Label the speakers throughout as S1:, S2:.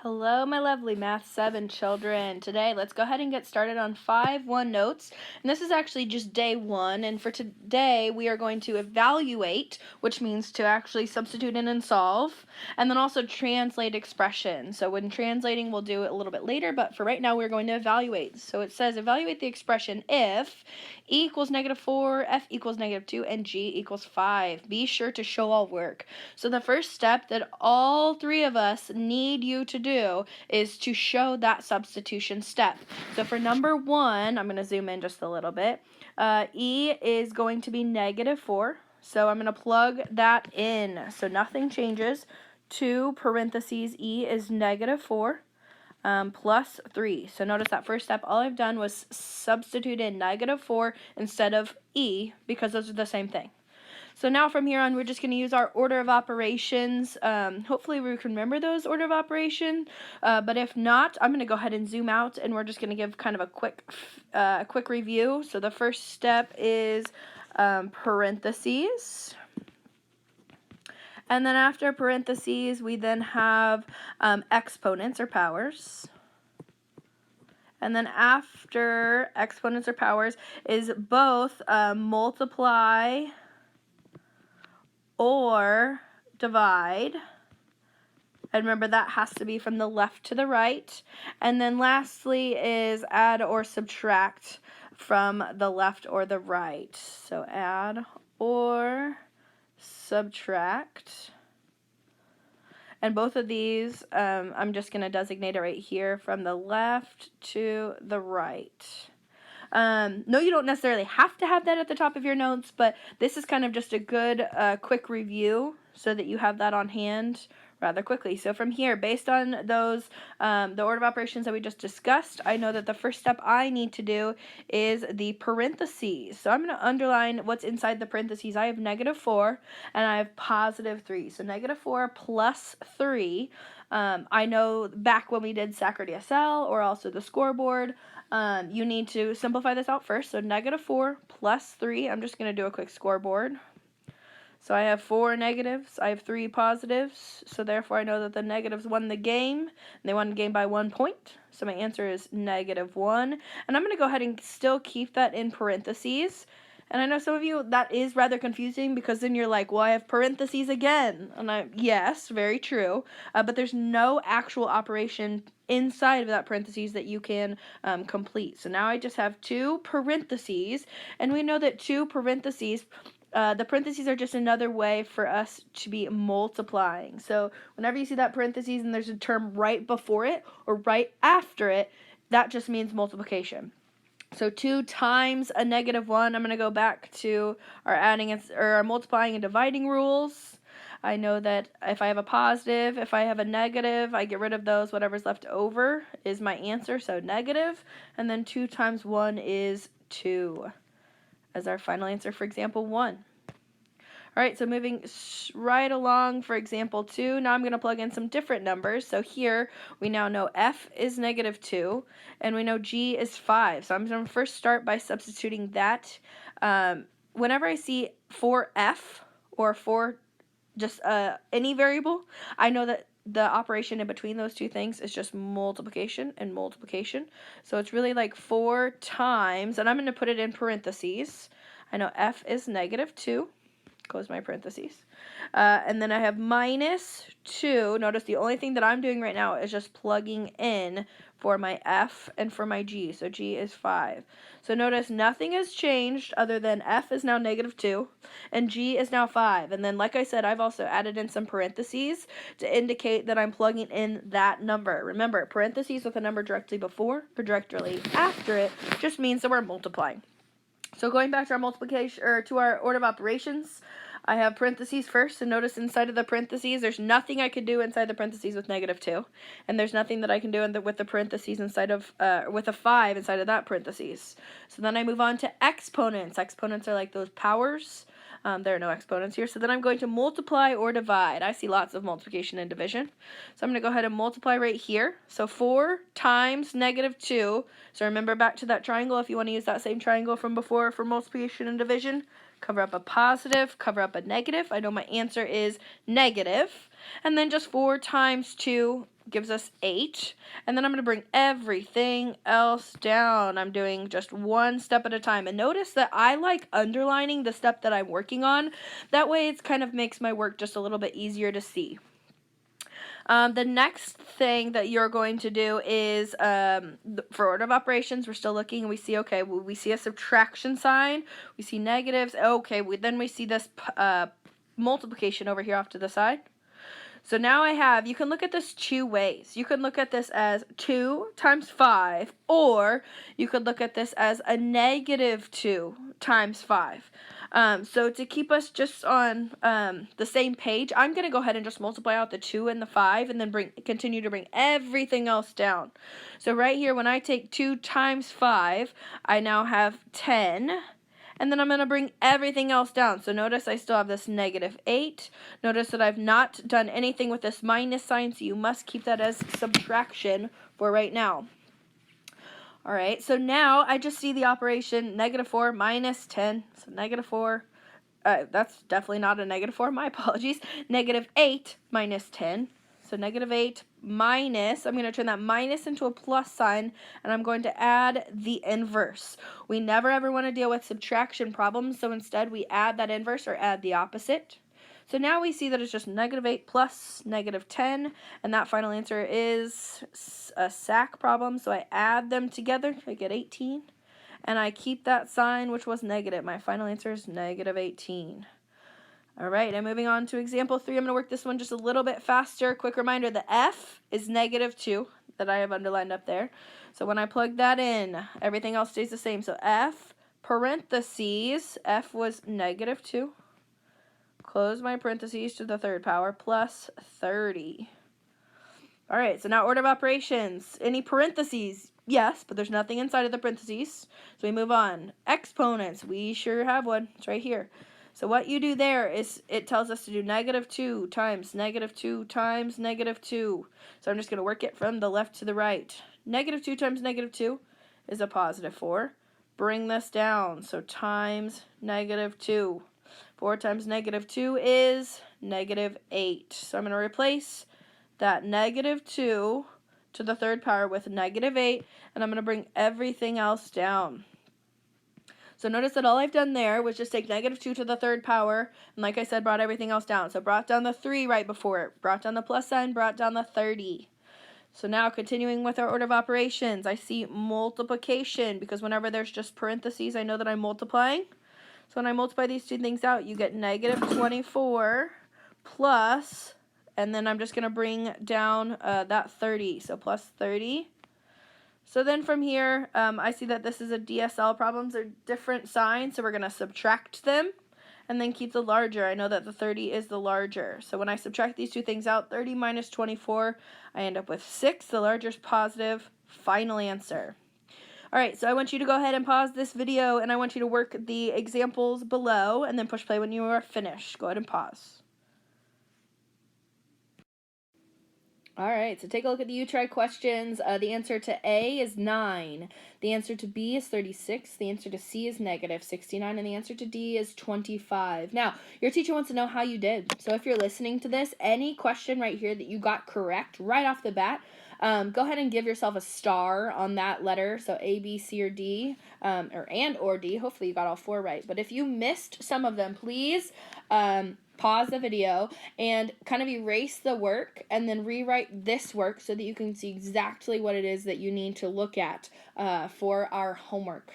S1: Hello, my lovely Math 7 children. Today, let's go ahead and get started on 5-1 notes. And this is actually just day 1. And for today, we are going to evaluate, which means to actually substitute in and solve, and then also translate expressions. So when translating, we'll do it a little bit later, but for right now, we're going to evaluate. So it says evaluate the expression if e equals -4, f equals -2, and g equals 5. Be sure to show all work. So the first step that all three of us need you to do is to show that substitution step. So for number 1, I'm going to zoom in just a little bit. E is going to be -4. So I'm going to plug that in. So nothing changes. 2 parentheses E is -4. Plus 3. So notice that first step, all I've done was substitute in -4 instead of E because those are the same thing. So now from here on, we're just going to use our order of operations. Hopefully we can remember those order of operation, but if not, I'm going to go ahead and zoom out, and we're just going to give kind of a quick review. So the first step is parentheses. And then after parentheses, we then have exponents or powers. And then after exponents or powers is both multiply or divide. And remember, that has to be from the left to the right. And then lastly is add or subtract from the left or the right. So add or subtract. And both of these, I'm just going to designate it right here from the left to the right. No, you don't necessarily have to have that at the top of your notes, but this is kind of just a good quick review so that you have that on hand rather quickly. So from here, based on those, the order of operations that we just discussed, I know that the first step I need to do is the parentheses. So I'm going to underline what's inside the parentheses. I have -4 and I have +3. So -4 plus 3. I know back when we did Sacred ESL or also the scoreboard, you need to simplify this out first. So -4 plus 3. I'm just going to do a quick scoreboard. So I have 4 negatives. I have 3 positives. So therefore I know that the negatives won the game. And they won the game by 1 point. So my answer is -1. And I'm going to go ahead and still keep that in parentheses. And I know some of you, that is rather confusing because then you're like, well, I have parentheses again. And yes, very true. But there's no actual operation inside of that parentheses that you can complete. So now I just have 2 parentheses. And we know that 2 parentheses, the parentheses are just another way for us to be multiplying. So whenever you see that parentheses and there's a term right before it or right after it, that just means multiplication. So 2 times a -1, I'm going to go back to our our multiplying and dividing rules. I know that if I have a positive, if I have a negative, I get rid of those. Whatever's left over is my answer, so negative. And then 2 times 1 is 2 as our final answer for example 1. All right, so moving right along for example 2, now I'm going to plug in some different numbers. So here we now know f is -2, and we know g is 5. So I'm going to first start by substituting that. Whenever I see for f or for just any variable, I know that the operation in between those two things is just multiplication and multiplication. So it's really like 4 times, and I'm going to put it in parentheses. I know f is -2. Close my parentheses. And then I have -2. Notice the only thing that I'm doing right now is just plugging in for my f and for my g. So g is 5. So notice nothing has changed other than f is now -2 and g is now 5. And then like I said, I've also added in some parentheses to indicate that I'm plugging in that number. Remember, parentheses with a number directly before or directly after it just means that we're multiplying. So going back to our multiplication, or to our order of operations, I have parentheses first, and notice inside of the parentheses, there's nothing I could do inside the parentheses with -2, and there's nothing that I can do with the parentheses inside of, with a 5 inside of that parentheses. So then I move on to exponents. Exponents are like those powers. There are no exponents here. So then I'm going to multiply or divide. I see lots of multiplication and division. So I'm going to go ahead and multiply right here. So 4 times -2. So remember back to that triangle if you want to use that same triangle from before for multiplication and division. Cover up a positive, cover up a negative. I know my answer is negative. And then just 4 times 2 gives us 8. And then I'm going to bring everything else down. I'm doing just one step at a time. And notice that I like underlining the step that I'm working on. That way it kind of makes my work just a little bit easier to see. The next thing that you're going to do is, for order of operations, we're still looking and we see, okay, we see a subtraction sign, we see negatives, okay, then we see this multiplication over here off to the side. So now you can look at this two ways. You can look at this as 2 times 5, or you could look at this as a negative 2 times 5. So to keep us just on the same page, I'm going to go ahead and just multiply out the 2 and the 5, and then continue to bring everything else down. So right here, when I take 2 times 5, I now have 10. And then I'm going to bring everything else down. So notice I still have this negative 8. Notice that I've not done anything with this minus sign, so you must keep that as subtraction for right now. All right, so now I just see the operation negative 4 minus 10. So negative 4, that's definitely not a negative 4, my apologies. Negative 8 minus 10. So negative 8 minus, I'm going to turn that minus into a plus sign, and I'm going to add the inverse. We never ever want to deal with subtraction problems, so instead we add that inverse or add the opposite. So now we see that it's just negative 8 plus negative 10, and that final answer is a SAC problem, so I add them together, I get 18, and I keep that sign, which was negative. My final answer is negative 18. All right, and moving on to example 3, I'm going to work this one just a little bit faster. Quick reminder, the F is negative 2 that I have underlined up there. So when I plug that in, everything else stays the same. So F parentheses, F was negative 2. Close my parentheses to the third power plus 30. All right, so now order of operations. Any parentheses? Yes, but there's nothing inside of the parentheses. So we move on. Exponents, we sure have one. It's right here. So what you do there is it tells us to do negative 2 times negative 2 times negative 2. So I'm just going to work it from the left to the right. Negative 2 times negative 2 is a positive 4. Bring this down. So times negative 2. 4 times negative 2 is negative 8. So I'm going to replace that negative 2 to the third power with negative 8, and I'm going to bring everything else down. So notice that all I've done there was just take negative 2 to the third power, and like I said, brought everything else down. So brought down the 3 right before it, brought down the plus sign, brought down the 30. So now continuing with our order of operations, I see multiplication, because whenever there's just parentheses, I know that I'm multiplying. So when I multiply these two things out, you get negative 24 plus, and then I'm just going to bring down that 30, so plus 30. So then from here, I see that this is a DSL problem. They're different signs, so we're going to subtract them and then keep the larger. I know that the 30 is the larger. So when I subtract these two things out, 30 minus 24, I end up with 6. The larger is positive. Final answer. All right, so I want you to go ahead and pause this video, and I want you to work the examples below and then push play when you are finished. Go ahead and pause. All right, so take a look at the U-Try questions. The answer to A is 9. The answer to B is 36. The answer to C is negative 69. And the answer to D is 25. Now, your teacher wants to know how you did. So if you're listening to this, any question right here that you got correct right off the bat, go ahead and give yourself a star on that letter. So A, B, C, or D, or D. Hopefully you got all 4 right. But if you missed some of them, please pause the video and kind of erase the work and then rewrite this work so that you can see exactly what it is that you need to look at for our homework.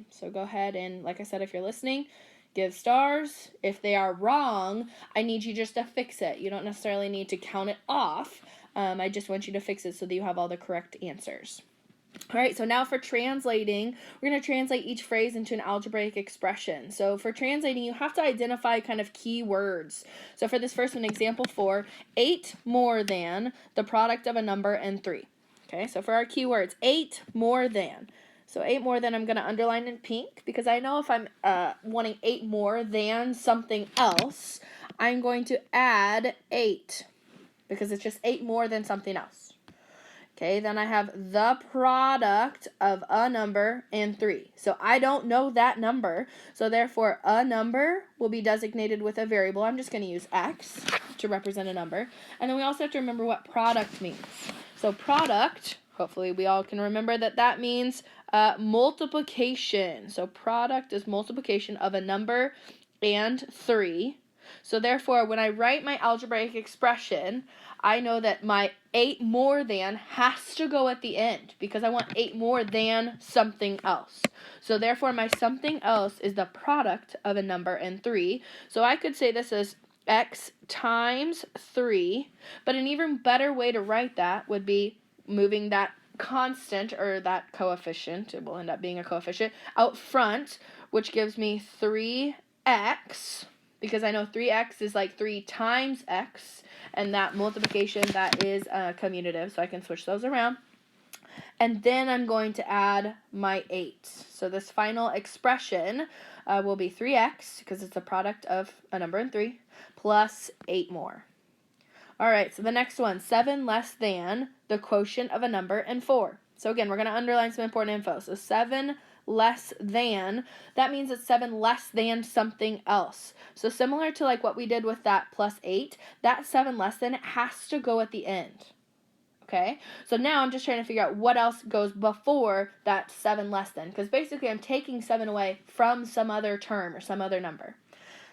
S1: So go ahead and, like I said, if you're listening, give stars. If they are wrong, I need you just to fix it. You don't necessarily need to count it off. I just want you to fix it so that you have all the correct answers. All right, so now for translating, we're going to translate each phrase into an algebraic expression. So for translating, you have to identify kind of key words. So for this first one, example 4, 8 more than the product of a number and 3. Okay, so for our keywords, 8 more than. So 8 more than I'm going to underline in pink, because I know if I'm wanting 8 more than something else, I'm going to add 8, because it's just 8 more than something else. Okay, then I have the product of a number and 3. So I don't know that number, so therefore a number will be designated with a variable. I'm just going to use x to represent a number. And then we also have to remember what product means. So product, hopefully we all can remember that means multiplication. So product is multiplication of a number and 3. So therefore, when I write my algebraic expression, I know that my 8 more than has to go at the end because I want 8 more than something else. So therefore, my something else is the product of a number and 3. So I could say this as x times 3, but an even better way to write that would be moving that constant or that coefficient, it will end up being a coefficient, out front, which gives me 3x, because I know 3x is like 3 times x, and that multiplication, that is commutative, so I can switch those around. And then I'm going to add my 8. So this final expression will be 3x, because it's a product of a number and 3, plus 8 more. All right, so the next one, 7 less than the quotient of a number and 4. So again, we're going to underline some important info. So 7 less than, that means it's 7 less than something else. So similar to like what we did with that plus 8, that 7 less than, it has to go at the end. Okay, so now I'm just trying to figure out what else goes before that 7 less than, because basically I'm taking 7 away from some other term or some other number.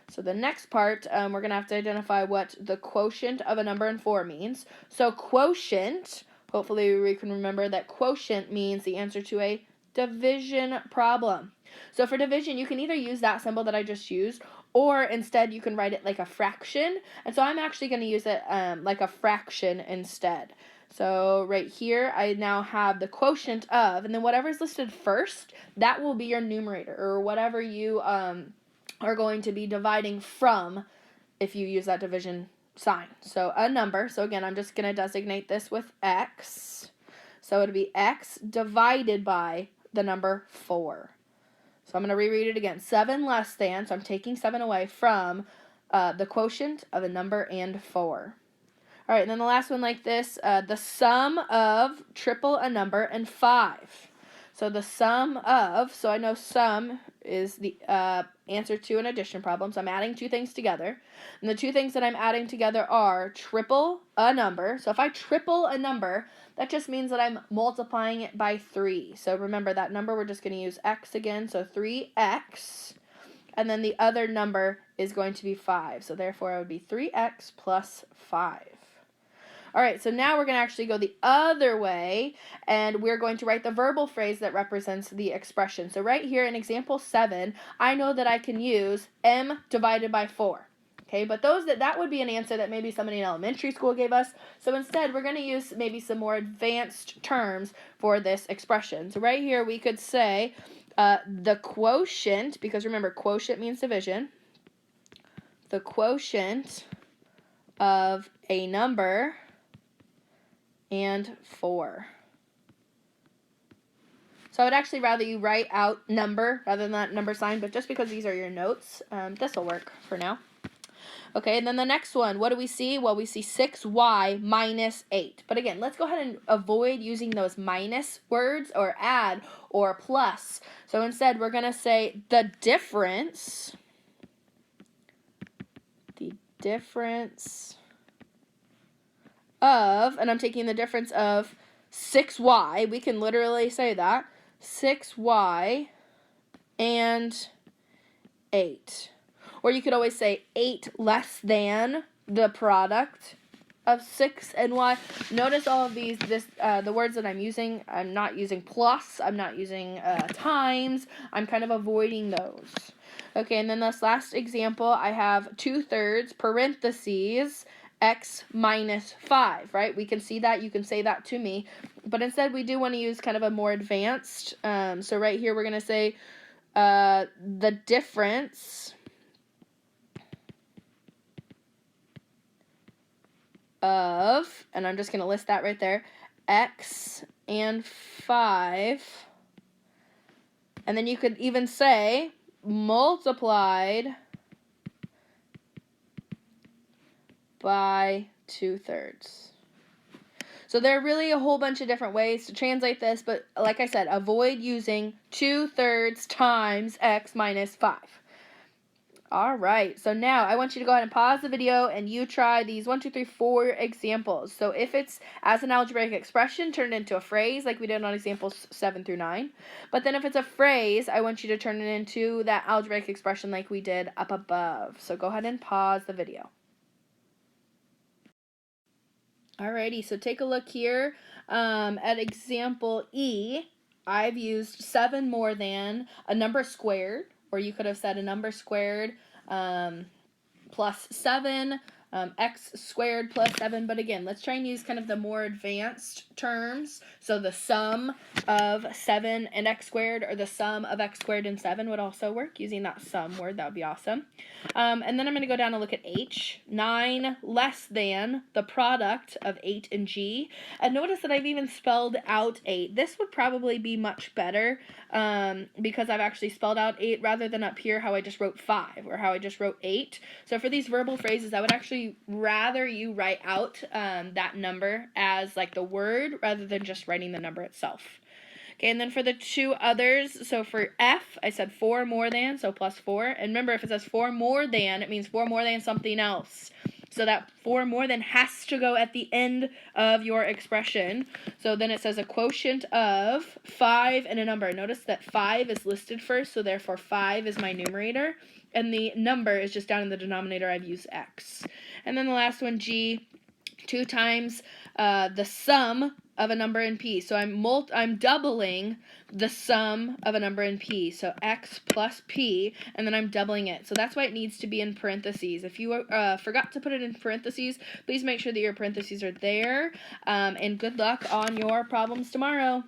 S1: So the next part, we're going to have to identify what the quotient of a number and 4 means. So quotient, hopefully we can remember that quotient means the answer to a division problem. So for division, you can either use that symbol that I just used, or instead you can write it like a fraction. And so I'm actually going to use it like a fraction instead. So right here, I now have the quotient of, and then whatever is listed first, that will be your numerator, or whatever you are going to be dividing from if you use that division sign. So a number, so again, I'm just going to designate this with x. So it would be x divided by the number 4. So I'm going to reread it again. 7 less than, so I'm taking 7 away from the quotient of a number and 4. All right, and then the last one like this, the sum of triple a number and 5. So the sum of, so I know sum is the answer to an addition problem. So I'm adding two things together. And the two things that I'm adding together are triple a number. So if I triple a number, that just means that I'm multiplying it by 3. So remember that number, we're just going to use x again. So 3x. And then the other number is going to be 5. So therefore it would be 3x plus 5. All right, so now we're going to actually go the other way, and we're going to write the verbal phrase that represents the expression. So right here in example 7, I know that I can use m divided by 4. Okay, but that would be an answer that maybe somebody in elementary school gave us. So instead, we're going to use maybe some more advanced terms for this expression. So right here, we could say the quotient, because remember, quotient means division. The quotient of a number and 4. So I would actually rather you write out number rather than that number sign, but just because these are your notes, this will work for now. Okay, and then the next one, what do we see? Well, we see 6y minus 8. But again, let's go ahead and avoid using those minus words or add or plus. So instead, we're going to say the difference of, and I'm taking the difference of 6y, we can literally say that, 6y and 8. Or you could always say 8 less than the product of 6 and y. Notice all of these, the words that I'm using, I'm not using plus, I'm not using times, I'm kind of avoiding those. Okay, and then this last example, I have 2/3 parentheses x minus 5, right? We can see that, you can say that to me, but instead we do want to use kind of a more advanced, so right here we're going to say the difference of, and I'm just going to list that right there, x and 5, and then you could even say multiplied by 2/3. So there are really a whole bunch of different ways to translate this, but like I said, avoid using 2/3 times x minus 5. All right, so now I want you to go ahead and pause the video and you try these 1, 2, 3, 4 examples. So if it's as an algebraic expression, turn it into a phrase like we did on examples 7 through 9. But then if it's a phrase, I want you to turn it into that algebraic expression like we did up above. So go ahead and pause the video. Alrighty, so take a look here at example E. I've used 7 more than a number squared, or you could have said a number squared plus 7, x squared plus 7. But again, let's try and use kind of the more advanced terms. So the sum of 7 and x squared, or the sum of x squared and 7 would also work, using that sum word. That would be awesome. And then I'm going to go down and look at H. 9 less than the product of 8 and G. And notice that I've even spelled out 8. This would probably be much better because I've actually spelled out 8 rather than up here how I just wrote 5 or how I just wrote 8. So for these verbal phrases, I would actually rather you write out that number as like the word rather than just writing the number itself. Okay, and then for the 2 others, so for F, I said 4 more than, so plus 4. And remember, if it says 4 more than, it means 4 more than something else. So that 4 more than has to go at the end of your expression. So then it says a quotient of 5 and a number. Notice that 5 is listed first, so therefore 5 is my numerator. And the number is just down in the denominator. I've used x. And then the last one, G, 2 times the sum of a number in P. So I'm doubling the sum of a number in P. So x plus P, and then I'm doubling it. So that's why it needs to be in parentheses. If you forgot to put it in parentheses, please make sure that your parentheses are there. And good luck on your problems tomorrow.